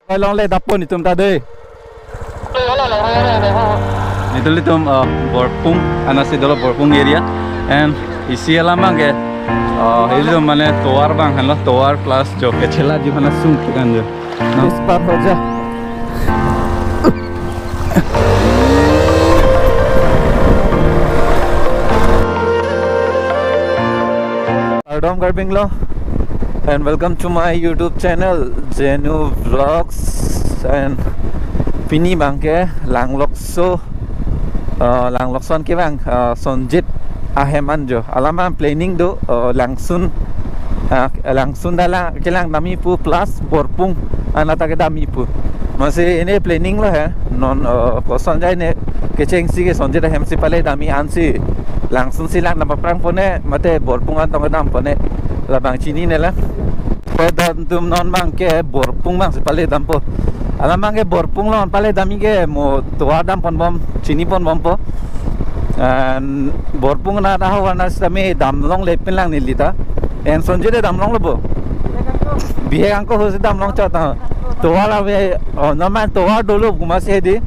Long le dapon itum tadi. Itu litum Borpung, anasi dulu Borpung area, and isi lama ke, itu mana Tovar bang, kan lah Tovar plus jo kecil aja mana sung kan jo. Ispar aja. Pardon garbing lo, and welcome to my YouTube channel, Jenu Vlogs and Pini bang ke langlokson ke bang sonjit aheman jo alama planning do langsun dalang kelang dami pu plus Borpung anata ke dami pu masih ini planning lo ya non koson jai ne keceng si ke sonjit ahem si pale dami ansi langsun silang nama perang pone mate Borpung an tong dam pone labang cini ne la pedan tum non bang ke Borpung bang si pale dam po alam bang ke Borpung lo pale dami ke mo Tovar dam pon bom cini pon bom po Borpung na tahu warna sami damlong lepin lang nilita en sonjit damlong lo po bihe angko hosi damlong chata Tovar ave nama Tovar dulu masih di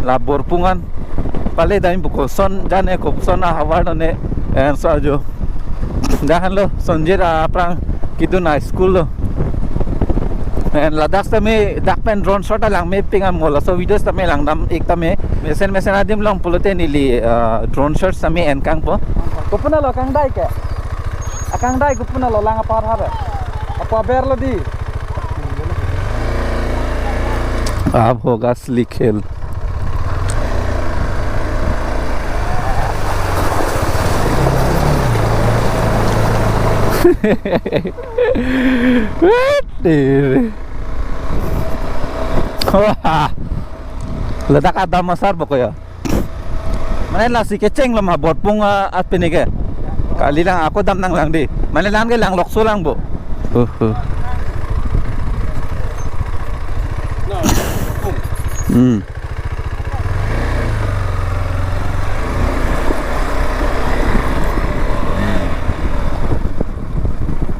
la Borpungan pale dami bukoson jane kopson award ne en sajo dahan lo sonjit aprang kitu na school lo and Ladakh tame dakpen drone shot lang mapping am mola so videos tame lang dam ek tame mesen adim long pulote nili drone shots tame enkang po kupuna lo kang dai ke akang dai kupuna lo lang apar hare apa ber lo di ab hoga asli khel Wah, ledak ada masar pokoknya. Mana lah si keceng lemah Borpung at pinike. Kali lang aku dam nang lang di. Mana lang ke lang lokso lang bo.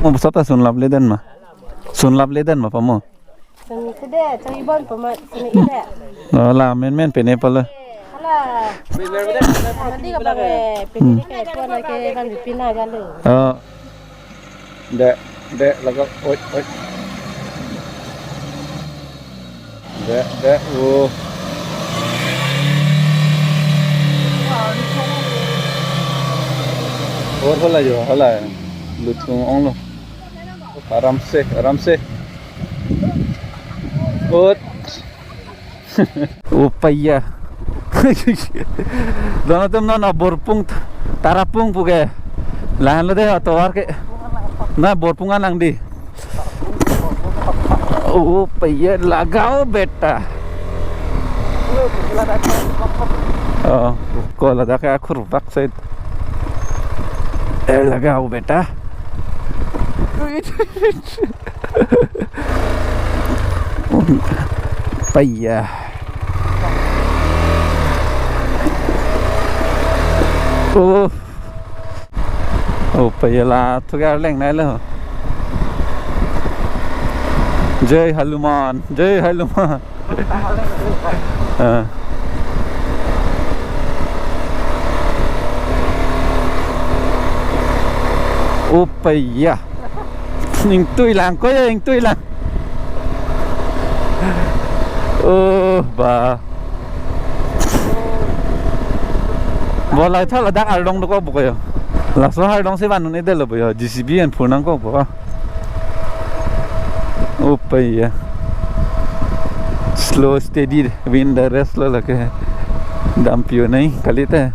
Mo besata sun lap ledan mah pamo. Sun kede cari bon pama sun ide. Lah men pene pala. Ala. Nanti ka pake pini ke tuan ke kan dipina galu. De laga oi. De और होला लुथुं ong lo आराम से और upaya dono tum no Borpung tarapung puge lahan lo de Tovar ke na Borpungan lang di upaya lagao beta ko lada ka khurpak se lagao beta payah payah lah tu kan leng nai lo Jai Hanuman payah Ning tui lang ko ya, ning tui lang. Ba. Bola tha ladak aldong ko bo yo. Laso aldong se banu ne delo bo yo. GCB en phunang ko bo. Paya. Slow steady wind rest lo lake. Dampio nahi kalite.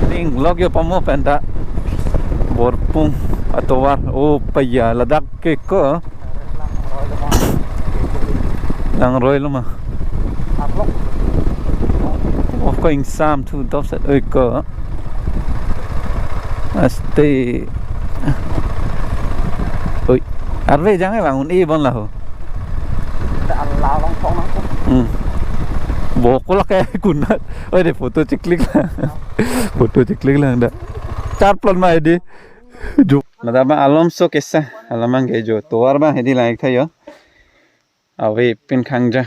Ning log yo pamo penta. Borpung Tovar paya ladak ke ko lang roy lo ma ko insam tu dop set ko aste oi arve jangan bangun bon lah ho Allah long phong nang bokol kayak kunat oi de foto ciklik lah dah 4 plan mah ide juk là ba alom so kesa alamang ke jo toar ba hedi lai thayo awe pin khang ja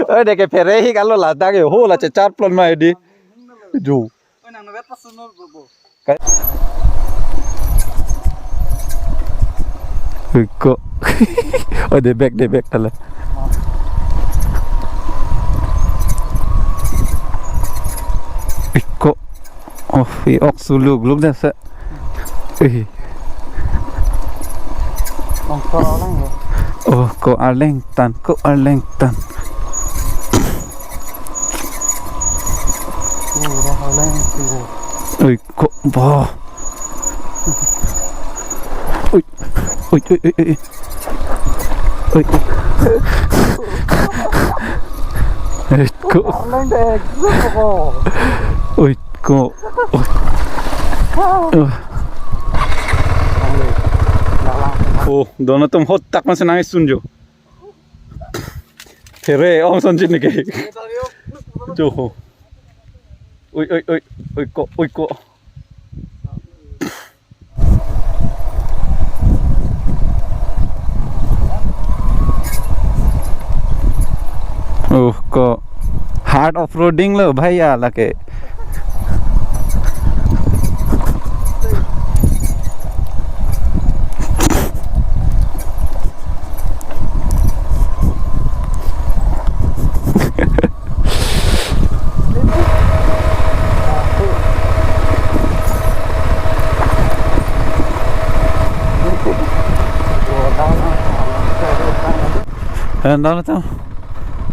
ơi để cái phere hi galo là ta cái hô là chát plon mai đi dù cái cô ơi để bẹc thật là cô phi ốc su lúc ra sợ cô Arleng tan ôi cô bò ôi cô ôi cô 오, 너는 좀 호딱만 생각해 순죠. 그래, 선진이게. 저. 어이꼬. को hard off roading लो भाई आला के Ano to?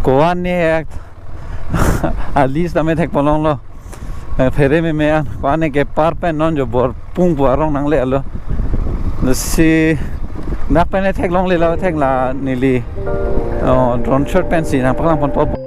Kuan ni at least kami thek polong lo. Phere me an kuan ni ke par pe non jo Borpung Tovar nang le lo. Si nak pe ne thek long le la thek la ni li. Drone shot pen si na paklang pon pop.